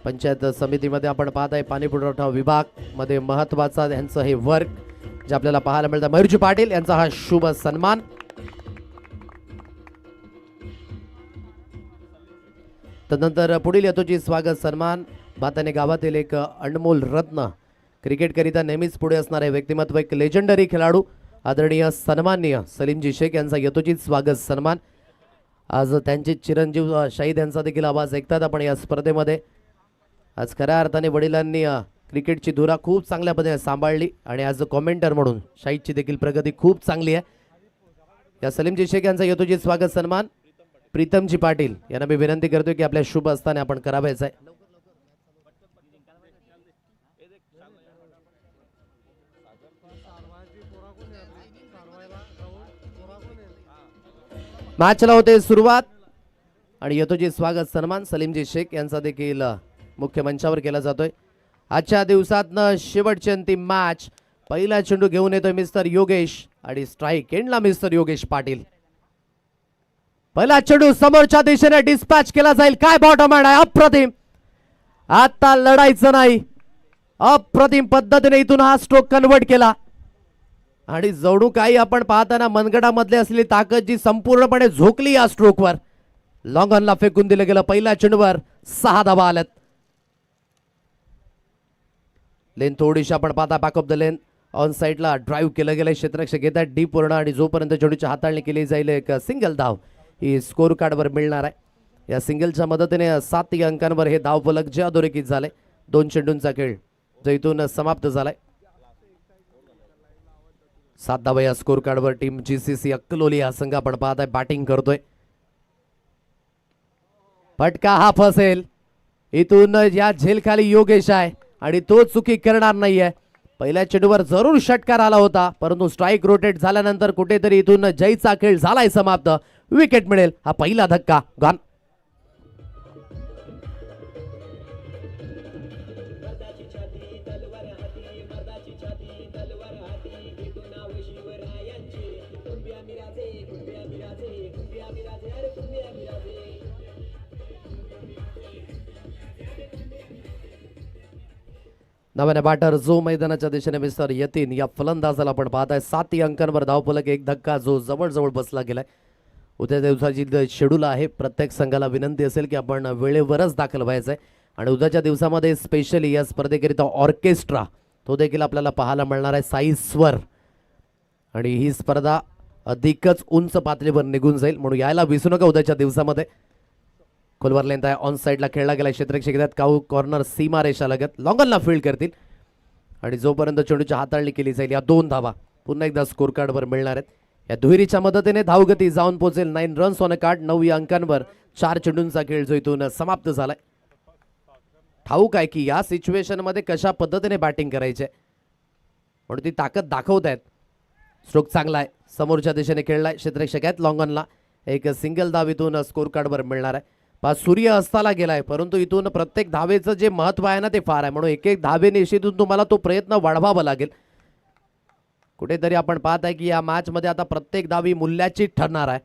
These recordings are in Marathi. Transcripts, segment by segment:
पंचायत समितीमध्ये आपण पाहत आहे पाणी पुरवठा विभाग मध्ये महत्त्वाचा यांचं हे वर्क जे आपल्याला पाहायला मिळतं। मयूरजी पाटील यांचा हा शुभ सन्मान। तदनंतर पुढील यतोची स्वागत सन्मान भाताने गावातील एक अनमोल रत्न क्रिकेट करिता नेहमीच पुढे असणारे व्यक्तिमत्व एक लेजेंडरी खेळाडू आदरणीय सन्माननीय सलीमजी शेख यांचा यतोचित स्वागत सन्मान। आज त्यांचे चिरंजीव शाहीद यांचा देखील आवाज ऐकतात आपण या स्पर्धेमध्ये। आज खऱ्या अर्थाने वडिलांनी क्रिकेटची धुरा खूप चांगल्या पद्धतीने सांभाळली आणि आज कॉमेंटर म्हणून शाहीदची देखील प्रगती खूप चांगली आहे। या सलीमजी शेख यांचा यतोचित स्वागत सन्मान प्रीतमजी पाटील यांना मी विनंती करतोय की आपल्या शुभ हस्ताने आपण करावायचं आहे। मॅचला होते सुरुवात आणि यतोचित स्वागत सन्मान सलीमजी शेख यांचा देखील मुख्य मंचावर केला जातोय। आजच्या दिवसातनं शेवटची अंतिम मॅच। पहिला चेंडू घेऊन येतोय मिस्टर योगेश आणि स्ट्राईक एंडला मिस्टर योगेश पाटील। पहिला चेंडू समोरच्या दिशेने डिस्पॅच केला जाईल। काय बॉटम आहे अप्रतिम, आता लढायचं नाही, अप्रतिम पद्धतीने इथून हा स्ट्रोक कन्वर्ट केला आणि जवळू काही आपण पाहताना मनगटामधले असलेली ताकद जी संपूर्णपणे झोकली या स्ट्रोकवर। लॉंग ऑनला फेकून दिलं गेलं। पहिल्या चेंडूवर 6 धावा आल्यात। लेन थोडीशी आपण पाहता back of the lane on साइडला ड्राईव्ह केलं गेलं। क्षेत्ररक्षक घेतात डीप वर्ण आणि जोपर्यंत चेंडूची हाताळणी केली जाईल एक सिंगल धाव ही स्कोर कार्डवर मिळणार आहे। या सिंगलच्या मदतीने 7 अंकांवर हे धाव फलक जे अधोरेखित झाले। 2 चेंडूंचा खेळ जो इथून समाप्त झालाय। 7 धावा या स्कोर कार्डवर टीम जीसीसी अक्कलोली हा संघ आपण पाहताय बॅटिंग करतोय। फटका हा फसेल, इथून या झेलखाली योगेश आहे आणि तो चुकी करणार नाहीये। पहिल्या चेंडूवर जरूर षटकार आला होता परंतु स्ट्राईक रोटेट झाल्यानंतर कुठेतरी इथून जयचा खेळ झालाय समाप्त। विकेट मिळेल, हा पहिला धक्का गॉन। नव्याने बॅटर जो मैदानाच्या दिशेने मिस्टर यतीन या फलंदाजाला आपण पाहताय। 7 अंकांवर धावफलक एक धक्का जो जवळ बसला गेलाय। उद्या दिवसाची शेड्यूल आहे, प्रत्येक संघाला विनंती असेल की आपण वेळेवरच दाखल व्हायचंय आणि उद्याच्या दिवसामध्ये स्पेशली या स्पर्धेकरिता ऑर्केस्ट्रा तो देखील आपल्याला पाहायला मिळणार आहे साई स्वर आणि ही स्पर्धा अधिकच उंच पातळीवर निघून जाईल म्हणून यायला विसरू नका उद्याच्या दिवसामध्ये। खोलवर लेंथ आहे, ऑन साइडला खेळला गेला। क्षेत्ररक्षक घेतात काऊ कॉर्नर सीमा रेषा लगत लॉंगनला फील्ड करतील आणि जोपर्यंत चेंडूची हाताळणी केली जाईल या 2 धावा पुन्हा एकदा स्कोर कार्डवर मिळणार आहेत। या दुहेरीच्या मदतीने धावगती जाऊन पोहोचेल 9 रन्स ऑन अ कार्ड। 9 अंकांवर 4 चेंडूंचा खेळ जो इथून समाप्त झालाय। ठाऊक आहे की या सिच्युएशन मध्ये कशा पद्धतीने बॅटिंग करायचे म्हणून ती ताकद दाखवत आहेत। स्ट्रोक चांगला आहे, समोरच्या दिशेने खेळलाय। क्षेत्ररक्षक आहेत लॉंग ऑनला एक सिंगल धाव इथून स्कोर कार्डवर मिळणार आहे। सूर्य अस्ताला गेलाय परंतु इथून प्रत्येक धावेचं जे महत्व आहे ना ते फार आहे म्हणून एक धावे निश्चितून तुम्हाला तो प्रयत्न वाढवावा लागेल। कुठेतरी आपण पाहत आहे की या मॅच मध्ये आता प्रत्येक धावी मूल्याची ठरणार आहे।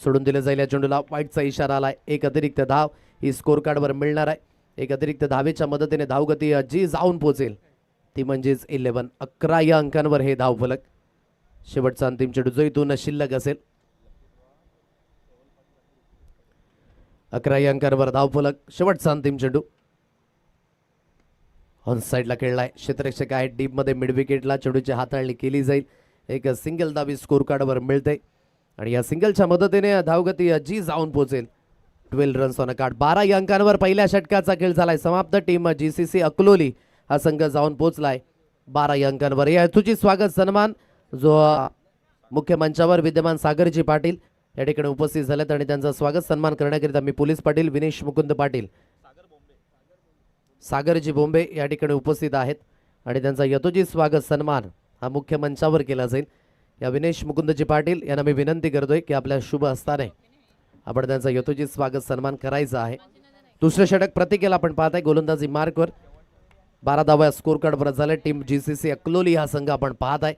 सोडून दिले जाईल या चेंडूला, वाईटचा इशारा आलाय। एक अतिरिक्त धाव ही स्कोर कार्डवर मिळणार आहे। एक अतिरिक्त धावेच्या मदतीने धावगती जी जाऊन पोहोचेल ती म्हणजेच 11। 11 या अंकांवर हे धाव फलक। शेवटचा अंतिम चेंडू जो इथून शिल्लक असेल 11 या अंकांवर धाव फलक। शेवटचा अंतिम चेंडू ऑन साइडला खेळलाय। क्षेत्ररक्षक आहे डीप मध्ये मिड विकेटला चेंडूची हाताळणी केली जाईल। एक सिंगल धाव स्कोर कार्डवर मिळते आणि या सिंगलच्या मदतीने धावगती जी जाऊन पोहोचेल 12 रन्स ऑन अ कार्ड। 12 या अंकांवर पहिल्या षटकाचा खेळ झालाय समाप्त। टीम जीसीसी अक्लोली हा संघ जाऊन पोहोचलाय 12 या अंकांवर। या हेतूची स्वागत सन्मान जो मुख्य मंचावर विद्यमान सागरजी पाटील या ठिकाणी उपस्थित झालेत आणि त्यांचा स्वागत सन्मान करण्याकरिता मी पोलीस पाटील विनेश मुकुंद पाटील सागरजी बोंबे या ठिकाणी उपस्थित आहेत आणि त्यांचा यथोचित स्वागत सन्मान हा मुख्य मंचावर केला जाईल। या विनेश मुकुंदजी पाटील यांना मी विनंती करतोय की आपल्या शुभ हस्ताने आपण त्यांचा यथोचित स्वागत सन्मान करायचा आहे। दुसरे षटक प्रतिकेला आपण पाहताय गोलंदाजी मार्कवर 12 धावा स्कोर कार्डवर झाले। टीम जीसीसी अक्लोली हा संघ आपण पाहताय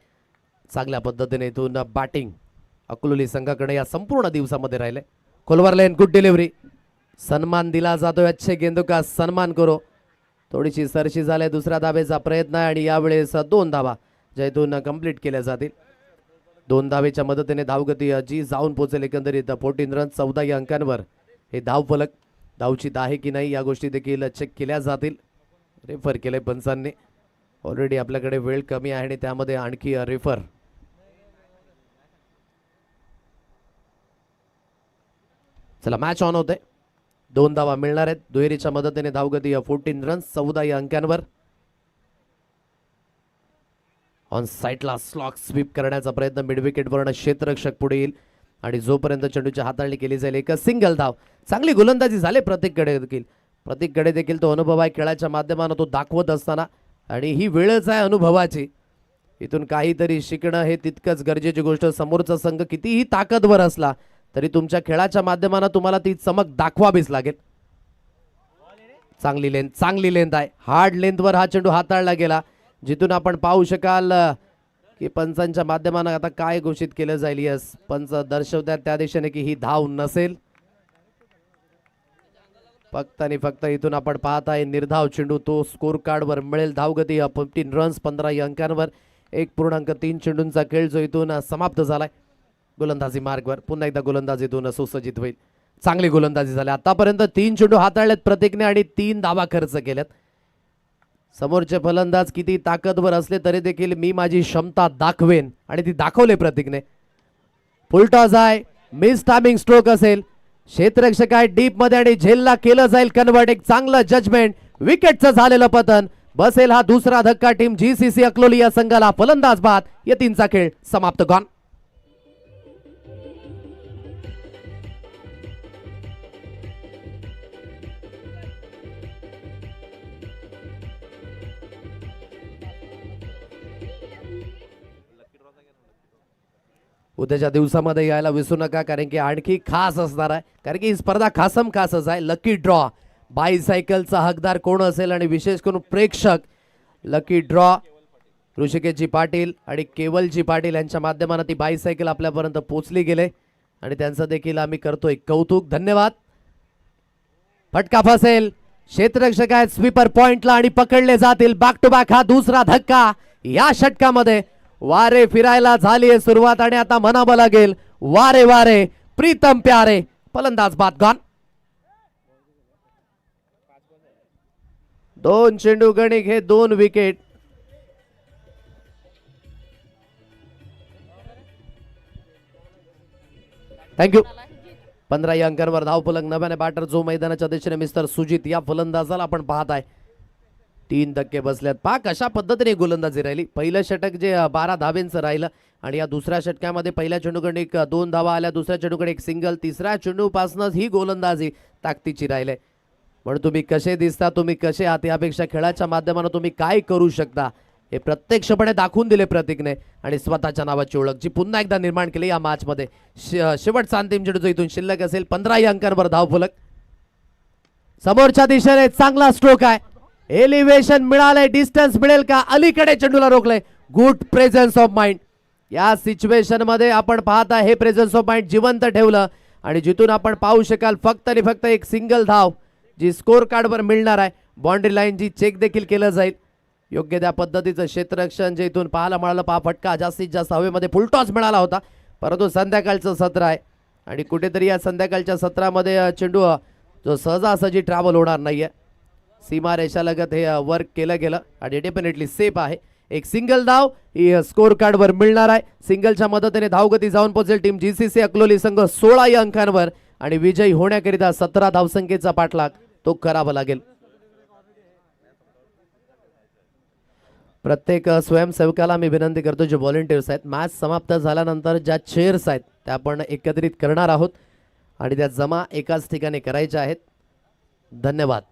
चांगल्या पद्धतीने इथून बॅटिंग अक्लोली संघाकडे या संपूर्ण दिवसामध्ये राहिले। खोलवर लेन गुड डिलिव्हरी सन्मान दिला जातोय, अच्छे गेंदो का सन्मान करो. थोडीशी सरशी झाली, दुसऱ्या धावेचा प्रयत्न आहे आणि यावेळेस 2 धावा जयतून कंप्लीट केल्या जातील. 2 धावेच्या मदतीने धावगती जी जाऊन पोहोचेल एकंदरीत 14 रन 14 या अंकांवर. हे धावफलक धावचित आहे की नाही या गोष्टी देखील चेक केल्या जातील. रेफर केलंय पंचांनी. ऑलरेडी आपल्याकडे वेळ कमी आहे आणि त्यामध्ये आणखी रेफर. चला मॅच ऑन होते. 2 धावा मिळणार आहेत. दुहेरीच्या मदतीने धावगती 14 रन 14 या अंकांवर. ऑन साईडला स्लॉक स्वीप करण्याचा प्रयत्न, मिड विकेटवरनं क्षेत्ररक्षक पुढे येईल आणि जोपर्यंत चेंडूची हाताळणी केली जाईल एक सिंगल धाव. चांगली गोलंदाजी झाली प्रत्येककडे देखील तो अनुभव आहे खेळाच्या माध्यमातून तो दाखवत असताना, आणि ही वेळच आहे अनुभवाची. इथून काहीतरी शिकणं हे तितकंच गरजेची गोष्ट. समोरचा संघ कितीही ताकदवर असला तरी तुमच्या खेळाच्या माध्यमानं तुम्हाला ती चमक दाखवावीच लागेल. चांगली लेंथ आहे. हार्ड लेंथवर हा चेंडू हाताळला गेला, जिथून आपण पाहू शकाल की पंचांच्या माध्यमानं आता काय घोषित केलं जाईल. यस, पंच दर्शवतात त्या दिशेने की ही धाव नसेल. फक्त आणि फक्त इथून आपण पाहत आहे निर्धाव चेंडू तो स्कोर कार्डवर मिळेल. धावगती 15 रन्स 15 या अंकांवर. 1.3 चेंडूंचा खेळ जो इथून समाप्त झालाय. गोलंदाजी मार्गवर पुन्हा एकदा गोलंदाजीतून सुसज्जित होईल. चांगली गोलंदाजी झाली आतापर्यंत. 3 चेंडू हाताळलेत प्रत्येकने आणि 3 धावा खर्च केल्यात. समोरचे फलंदाज किती ताकदवर असले तरी देखील मी माझी क्षमता दाखवेन आणि ती दाखवले प्रतीकने. फुलटॉस आहे, मिस टायमिंग स्ट्रोक असेल, क्षेत्ररक्षक आहे डीप मध्ये आणि झेलला केलं जाईल कन्वर्ट. एक चांगलं जजमेंट, विकेटचं झालेलं पतन. बसेल हा दुसरा धक्का टीम जीसीसी अकलोली या संघाला. फलंदाज बाद. यतींचा खेळ समाप्त. गॉन. उद्याच्या दिवसामध्ये यायला विसरू नका, कारण की आणखी खास असणार आहे. कारण की ही स्पर्धा खासच आहे. लकी ड्रॉ, बायसायकलचा हकदार कोण असेल आणि विशेष करून प्रेक्षक. लकी ड्रॉ ऋषिकेशजी पाटील आणि केवलजी पाटील यांच्या माध्यमाने ती बायसायकल आपल्यापर्यंत पोहोचली गेले आणि त्यांचं देखील आम्ही करतोय कौतुक. धन्यवाद. फटका फसेल, क्षेत्ररक्षक आहेत स्वीपर पॉइंटला आणि पकडले जातील. बॅक टू बॅक हा दुसरा धक्का या षटकामध्ये. वारे फिरायला झाली आहे सुरुवात आणि आता म्हणावं लागेल वारे वारे प्रीतम प्यारे. फलंदाज बाद. गॉन. 2 चेंडू गणिक हे 2 विकेट. थँक्यू. 15 या अंकांवर धावफलक. नव्याने बॅटर जो मैदानाच्या दिशेने मिस्टर सुजित या फलंदाजाला आपण पाहत आहे. 3 धक्के बसल्यात. पहा कशा पद्धतीने गोलंदाजी राहिली. पहिलं षटक जे 12 धावेंचं राहिलं आणि या दुसऱ्या षटकामध्ये पहिल्या चेंडूकडे 2 धावा आल्या, दुसऱ्या चेंडूकडे 1 सिंगल, तिसऱ्या चेंडूपासूनच ही गोलंदाजी ताकदीची राहिली. म्हणून तुम्ही कसे दिसता, तुम्ही कसे आहात यापेक्षा खेळाच्या माध्यमातून तुम्ही काय करू शकता हे प्रत्यक्षपणे दाखवून दिले प्रतीकने आणि स्वतःच्या नावाची ओळख जी पुन्हा एकदा निर्माण केली या मॅचमध्ये. शेवटचा अंतिम चेंडू जो इथून शिल्लक असेल. 15 या अंकांवर धावफलक. समोरच्या दिशेने चांगला स्ट्रोक आहे. एलिव्हेशन मिळालंय, डिस्टन्स मिळेल का? अलीकडे चेंडूला रोखलंय. Good presence of mind. या सिच्युएशन मध्ये आपण पाहता हे प्रेझेन्स ऑफ माइंड जिवंत ठेवलं आणि जिथून आपण पाहू शकाल फक्त आणि फक्त एक सिंगल धाव जी स्कोर कार्डवर मिळणार आहे. बाउंड्री लाईन जी चेक देखील केलं जाईल. योग्य त्या पद्धतीचं क्षेत्ररक्षण जे इथून पाहायला मिळालं. पहा फटका जास्तीत जास्त हवेमध्ये फुलटॉस मिळाला होता, परंतु संध्याकाळचं सत्र आहे आणि कुठेतरी या संध्याकाळच्या सत्रामध्ये चेंडू जो सहजासहजी ट्रॅव्हल होणार नाहीये. सीमा रेषालगत हे वर्क केलं गेलं आणि डेफिनेटली सेफ आहे. एक सिंगल धाव ही स्कोर कार्डवर मिळणार आहे. सिंगलच्या मदतीने धावगती जाऊन पोहोचेल टीम जीसीसी अकलोली संघ 16 या अंकांवर आणि विजयी होण्याकरिता 17 धावसंख्येचा पाठलाग तो करावा लागेल. प्रत्येक स्वयंसेवकाला मी विनंती करतो, जे व्हॉलेंटियर्स आहेत, मॅच समाप्त झाल्यानंतर ज्या चेअर्स आहेत त्या आपण एकत्रित करणार आहोत आणि त्या जमा एकाच ठिकाणी करायच्या आहेत. धन्यवाद.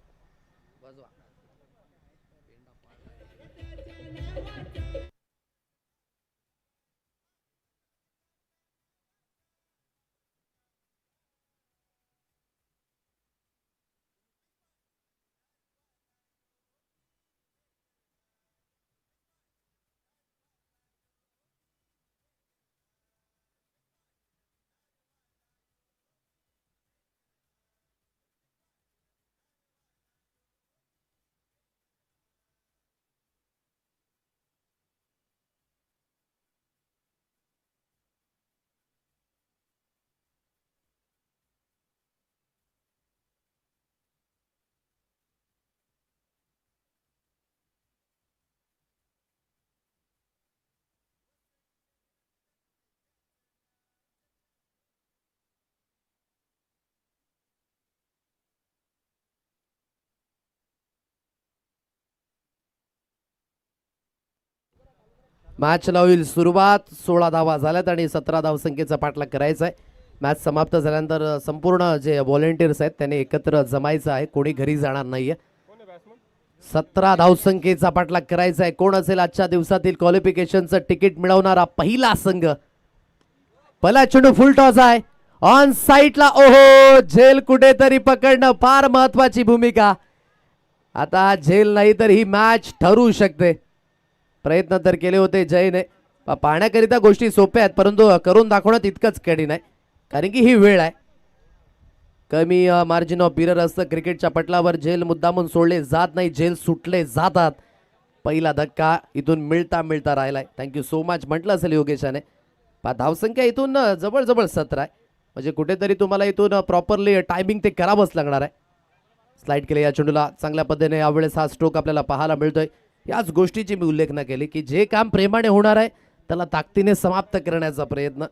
मॅचला होईल सुरुवात. 16 धावा झाल्यात आणि 17 धावसंख्येचा पाठलाग करायचा आहे. मॅच समाप्त झाल्यानंतर संपूर्ण जे व्हॉलेंटियर्स आहेत त्यांनी एकत्र जमायचं आहे, कोणी घरी जाणार नाहीये. 17 धावसंख्येचा पाठलाग करायचा आहे. कोण असेल आजच्या दिवसातील क्वालिफिकेशनचं तिकीट मिळवणारा पहिला संघ? पहिला चेंडू फुल टॉस आहे ऑन साईडला. ओहो, झेल कुठेतरी पकडणं फार महत्वाची भूमिका. आता झेल नाही तर ही मॅच ठरू शकते. प्रयत्न तर केले होते जयने. पाहण्याकरिता गोष्टी सोप्या आहेत, परंतु करून दाखवणं तितकंच कठीण आहे, कारण की ही वेळ आहे. कमी मार्जिन ऑफ इरर असतं क्रिकेटच्या पटलावर. झेल मुद्दामून सोडले जात नाही, झेल सुटले जातात. पहिला धक्का इथून मिळता मिळता राहिलाय. थँक्यू सो मच म्हटलं असेल योगेशाने. धावसंख्या इथून जवळ 17 आहे, म्हणजे कुठेतरी तुम्हाला इथून प्रॉपरली टायमिंग ते करावंच लागणार आहे. स्लाइड केले या चेंडूला चांगल्या पद्धतीने. यावेळेस हा स्ट्रोक आपल्याला पाहायला मिळतोय. याच गोष्टीची मी उल्लेख न केली की जे काम प्रेमाने होणार आहे त्याला ताकदीने समाप्त करण्याचा प्रयत्न.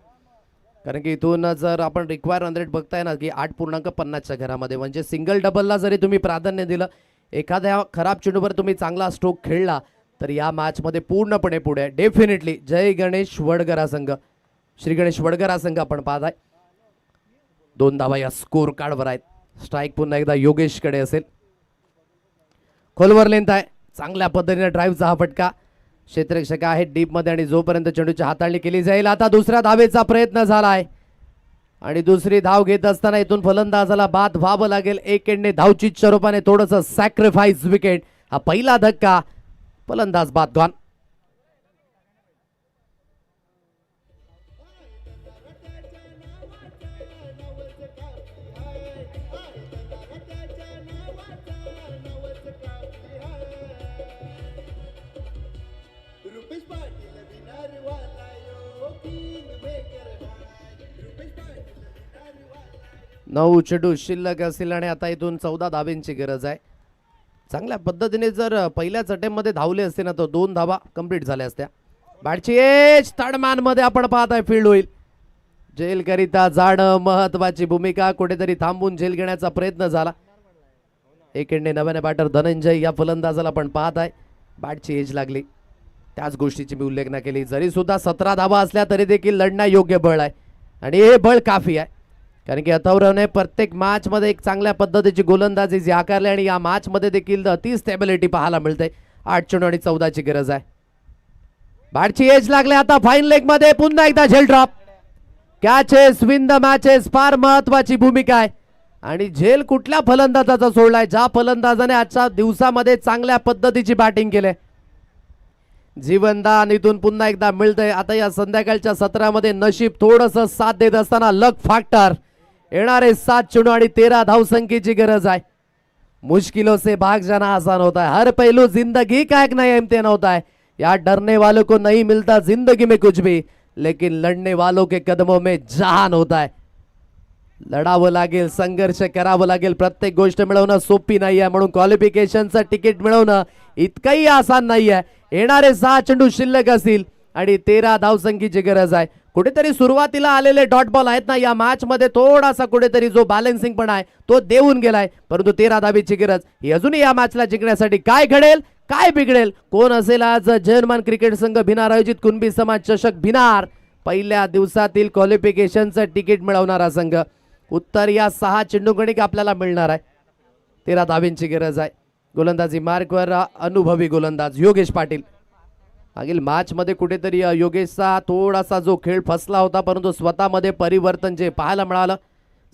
कारण की इथून जर आपण रिक्वायर रन रेट बघताय ना की 8.50च्या घरामध्ये, म्हणजे सिंगल डबलला जरी तुम्ही प्राधान्य दिलं, एखाद्या खराब चेंडूवर तुम्ही चांगला स्ट्रोक खेळला तर या मॅचमध्ये पूर्णपणे पुढे आहे. डेफिनेटली जय गणेश वडगरा संघ, श्री गणेश वडगरा संघ आपण पाहताय. 2 धावा या स्कोर कार्डवर आहेत. स्ट्राईक पुन्हा एकदा योगेशकडे असेल. खोलवर लेंथ आहे, चांगल्या पद्धतीने ड्राईव्हचा हा फटका. क्षेत्ररक्षक आहे डीप मध्ये आणि जोपर्यंत चेंडूची हाताळणी केली जाईल. आता दुसऱ्या धावेचा प्रयत्न झालाय आणि दुसरी धाव घेत असताना इथून फलंदाजाला बाद व्हावं लागेल. एक एंडने धावचीच्या रूपाने थोडंसं सॅक्रिफाईस विकेट. हा पहिला धक्का, फलंदाज बाद गॉन. नऊ चेंडू शिल्लक असतील आणि आता इथून 14 धावेंची गरज आहे. चांगल्या पद्धतीने जर पहिल्याच अटेम्प्टमध्ये धावले असते ना तर 2 धावा कंप्लीट झाल्या असत्या. बॅटची एज थर्डमॅन मध्ये आपण पाहताय फील्ड होईल. झेल करिता जाणं महत्वाची भूमिका. कुठेतरी थांबून झेल घेण्याचा प्रयत्न झाला. एक एंडने नव्याने बॅटर धनंजय या फलंदाजाला आपण पाहताय. बॅटची एज लागली, त्याच गोष्टीची मी उल्लेख न केली. जरी सुद्धा 17 धावा असल्या तरी देखील लढण्यायोग्य बळ आहे आणि हे बळ काफी आहे. कारण की अथर्वने प्रत्येक मॅच मध्ये एक चांगल्या पद्धतीची गोलंदाजी जी आकारली आणि या मॅच मध्ये देखील ती स्टॅबिलिटी पाहायला मिळते. 8 चेंडू आणि 14ची गरज आहे. बॅटची एज लागले. आता फाईन लेग मध्ये पुन्हा एकदा झेल drop. Catches win the matches फार महत्वाची भूमिका आहे. आणि झेल कुठल्या फलंदाजाचा सोडलाय? ज्या फलंदाजाने आजच्या दिवसामध्ये चांगल्या पद्धतीची बॅटिंग केली. जीवनदान इथून पुन्हा एकदा मिळतंय. आता या संध्याकाळच्या सत्रामध्ये नशीब थोडंसं साथ देत असताना लक फॅक्टर. येणारे 7 चेंडू आणि 13 धावसंख्येची गरज आहे. मुश्किलों से भाग जाना आसान होता है, हर पहलू जिंदगी का एक नया इम्तिहान होता है. यार डरने वालों को नहीं मिलता जिंदगी में कुछ भी, लेकिन लड़ने वालों के कदमों में जहान होता है. लढावं लागेल, संघर्ष करावं लागेल. प्रत्येक गोष्ट मिळवणं सोपी नाही आहे, म्हणून क्वालिफिकेशनचं तिकीट मिळवणं इतकंही आसान नाही आहे. येणारे 6 चेंडू शिल्लक असतील आणि 13 धावसंख्येची गरज आहे. कुठेतरी सुरुवातीला आलेले डॉट बॉल आहेत ना या मॅच मध्ये थोडासा कुठेतरी जो बॅलन्सिंग पण आहे तो देऊन गेलाय, परंतु 13 धावेची गरज ही अजूनही या मॅचला जिंकण्यासाठी. काय घडेल, काय बिघडेल, कोण असेल आज जर्मन क्रिकेट संघ भिनार आयोजित कुणबी समाज चषक भिनार पहिल्या दिवसातील क्वालिफिकेशनचं तिकीट मिळवणारा संघ? उत्तर या 6 चेंडूगणिक आपल्याला मिळणार आहे. 13 धावेंची गरज आहे. गोलंदाजी मार्कवर अनुभवी गोलंदाज योगेश पाटील. मागील मॅच मध्ये कुठेतरी योगेशचा थोडासा जो खेळ फसला होता, परंतु स्वतःमध्ये परिवर्तन जे पाहायला मिळालं.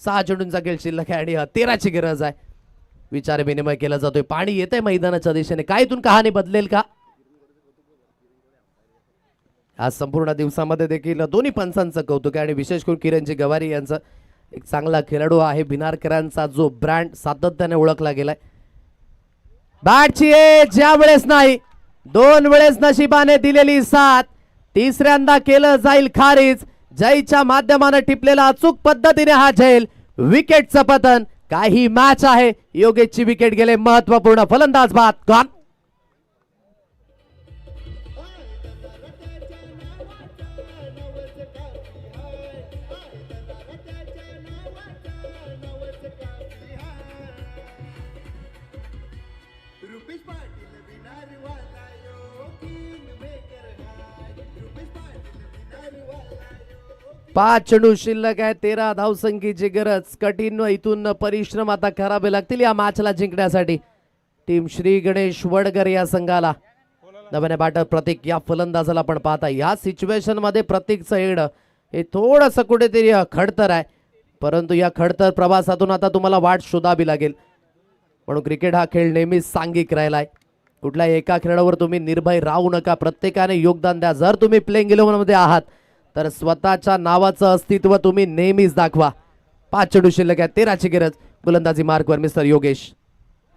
6 चेंडूंचा खेळ शिल्लक आहे आणि 13ची गरज आहे. विचार विनिमय केला जातोय. पाणी येतंय मैदानाच्या दिशेने. काय इथून कहाणी बदलेल का? आज संपूर्ण दिवसामध्ये देखील दोन्ही पंचांचं कौतुक आहे आणि विशेष करून किरणजी गवारी यांचं एक चांगला खेळाडू आहे. भिनारकरांचा जो ब्रँड सातत्याने ओळखला गेलाय. बॅटची एज यावेळेस नाही, 2 वेळेस नशिबाने दिलेली साथ, तिसऱ्यांदा केलं जाईल खारीज. जयच्या माध्यमाने टिपलेला अचूक पद्धतीने हा झेल. विकेटचं पतन. काही मॅच आहे. योगेशची विकेट गेले. महत्वपूर्ण फलंदाज बाद गॉन. 5 चेंडू शिल्लक आहे, 13 धावसंख्येची गरज. कठीण इथून परिश्रम आता करावे लागतील या मॅचला जिंकण्यासाठी. टीम श्री गणेश वडगर या संघाला नव्याने बॅटर प्रतीक या फलंदाजाला आपण पाहता. या सिच्युएशन मध्ये प्रतीकचं येणं हे थोडंसं कुठेतरी खडतर आहे, परंतु या खडतर प्रवासातून आता तुम्हाला वाट शोधावी लागेल. म्हणून क्रिकेट हा खेळ नेहमीच सांघिक राहिलाय. कुठल्याही एका खेळावर तुम्ही निर्भय राहू नका, प्रत्येकाने योगदान द्या. जर तुम्ही प्लेइंग 11 मध्ये आहात तर स्वतःच्या नावाचं अस्तित्व तुम्ही नेहमीच दाखवा. 5 चेंडू शिल्लक आहे, 13 ची गरज. गोलंदाजी मार्कवर mister Yogesh.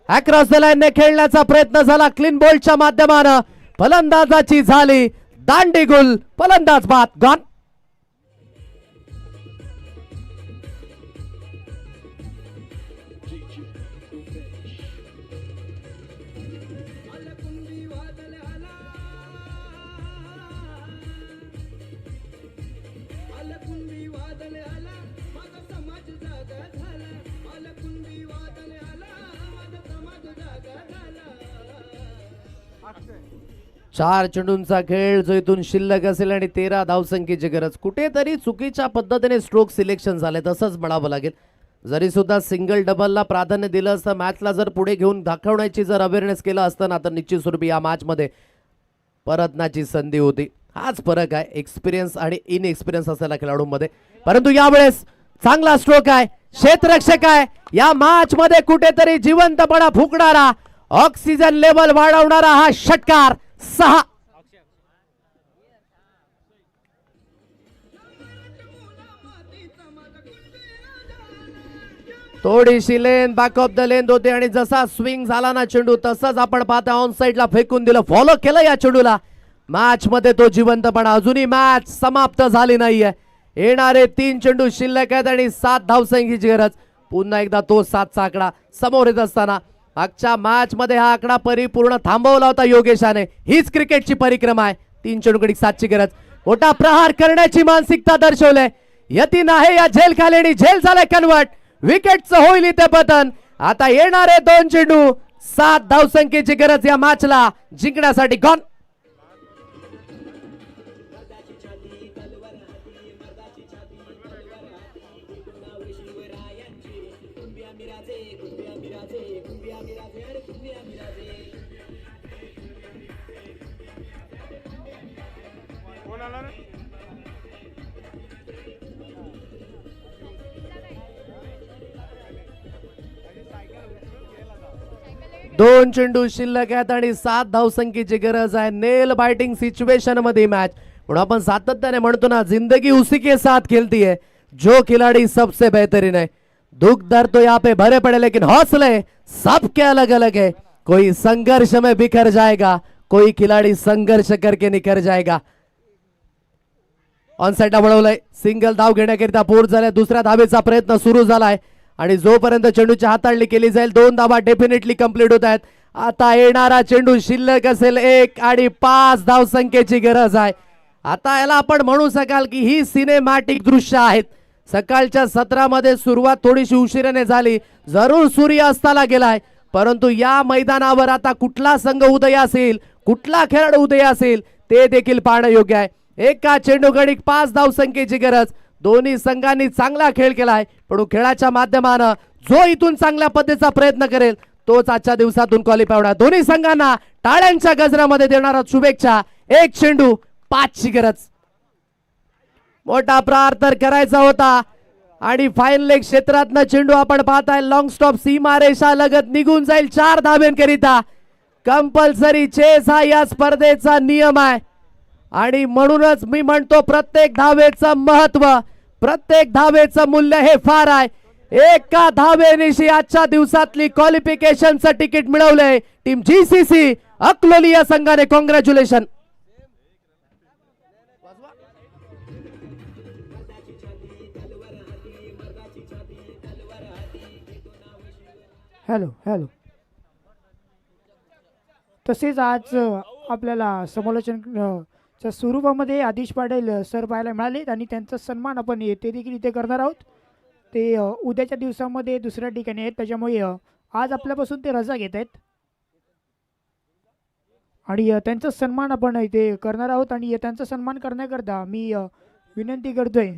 Across the line ने खेळण्याचा प्रयत्न झाला, क्लीन बॉलच्या माध्यमानं फलंदाजाची झाली दांडी गुल. फलंदाज बाद गॉन. चार चेंडूंचा खेळ जो इथून शिल्लक असेल आणि 13 धावसंख्येची गरज. कुठेतरी चुकीच्या पद्धतीने स्ट्रोक सिलेक्शन झाले तसंच म्हणावं लागेल. जरी सुद्धा सिंगल डबलला प्राधान्य दिलं असतं, मॅचला जर पुढे घेऊन दाखवण्याची जर अवेअरनेस केलं असतं ना, तर निश्चित स्वरूपी या मॅचमध्ये परतण्याची संधी होती. हाच फरक आहे एक्सपिरियन्स आणि इनएक्सपिरियन्स असलेल्या खेळाडूंमध्ये. परंतु यावेळेस चांगला स्ट्रोक आहे, क्षेत्ररक्षक आहे. या मॅच मध्ये कुठेतरी जिवंतपणा फुकणारा, ऑक्सिजन लेवल वाढवणारा हा षटकार. 6. थोडीशी लेन बॅक ऑफ द लेन होते आणि जसा स्विंग झाला ना चेंडू तसंच आपण पाहता ऑन साइडला फेकून दिलं. फॉलो केलं या चेंडूला. मॅच मध्ये तो जिवंतपणा. अजूनही मॅच समाप्त झाली नाहीये. येणारे 3 चेंडू शिल्लक आहेत आणि 7 धावसंख्येची गरज. पुन्हा एकदा तो 7चा आकडा समोर येत असताना मागच्या मॅच मध्ये हा आकडा परिपूर्ण थांबवला होता योगेशाने. हीच क्रिकेटची परिक्रमा आहे. 3 चेंडूकडे 7ची गरज. मोठा प्रहार करण्याची मानसिकता दर्शवले. यतीन आहे या झेल खाली आणि झेल झालाय कन्वर्ट. विकेटचं होईल इथे पतन. आता येणारे 2 चेंडू 7 धावसंख्येची गरज या मॅचला जिंकण्यासाठी. गॉन. दोन चेंडू शिल्लक आहेत आणि 7 धावसंख्येची गरज आहे. नेल बाइटिंग सिच्युएशन मध्ये मॅच. म्हणून आपण सातत्याने म्हणतो ना, जिंदगी उसी के साथ खेलती है, जो खिलाड़ी सबसे बेहतरीन है. दुख दर्द तो यहाँ पे भरे पड़े लेकिन हौसले सबके अलग अलग है. कोई संघर्ष में बिखर जाएगा, कोई खिलाड़ी संघर्ष करके निखर जाएगा. ऑन साइडला वळवलंय. सिंगल धाव घेण्याकरिता पोर झालाय. दुसऱ्या धावेचा प्रयत्न सुरू झालाय आणि जोपर्यंत चेंडूची हाताळणी केली जाईल 2 धावा डेफिनेटली कंप्लीट होत आहेत. आता येणारा चेंडू शिल्लक असेल 1 आणि 5 धावसंख्येची गरज आहे. आता याला आपण म्हणू शकाल की ही सिनेमॅटिक दृश्य आहेत. सकाळच्या सत्रामध्ये सुरुवात थोडीशी उशिराने झाली, जरूर सूर्य अस्ताला गेलाय, परंतु या मैदानावर आता कुठला संघ उदयास येईल, कुठला खेळाडू उदयास येईल ते देखील पाहणं योग्य आहे. एका चेंडूकडे 5 धावसंख्येची गरज. दोन्ही संघांनी चांगला खेळ केलाय, पण खेळाच्या माध्यमानं जो इथून चांगल्या पद्धतीचा प्रयत्न करेल तोच आजच्या दिवसातून क्वालिफाय होणार. दोन्ही संघांना टाळ्यांच्या गजरामध्ये देणारा शुभेच्छा. 1 चेंडू 5 ची गरज. मोठा प्रहार तर करायचा होता आणि फाईन लेग क्षेत्रातनं चेंडू आपण पाहताय. लॉंग स्टॉप सीमारेषा लगत निघून जाईल 4 धाब्यांकरिता. कंपल्सरी चेस हा या स्पर्धेचा नियम आहे आणि म्हणूनच मी म्हणतो प्रत्येक धावेचं महत्व, प्रत्येक धावेचं मूल्य हे फार आहे. एका धावेनिशी आजच्या दिवसातली क्वालिफिकेशनचं तिकीट मिळवलंय टीम GCC अकलोली या संघाने. कॉंग्रॅच्युलेशन. हॅलो. तसेच आज आपल्याला समालोचन च्या स्वरूपामध्ये आदिश पाटील सर पाहायला मिळाले आणि त्यांचा सन्मान आपण ते देखील इथे करणार आहोत. ते उद्याच्या दिवसामध्ये दुसऱ्या ठिकाणी आहेत, त्याच्यामुळे आज आपल्यापासून ते रजा घेत आहेत आणि त्यांचा सन्मान आपण इथे करणार आहोत. आणि त्यांचा सन्मान करण्याकरता मी विनंती करतोय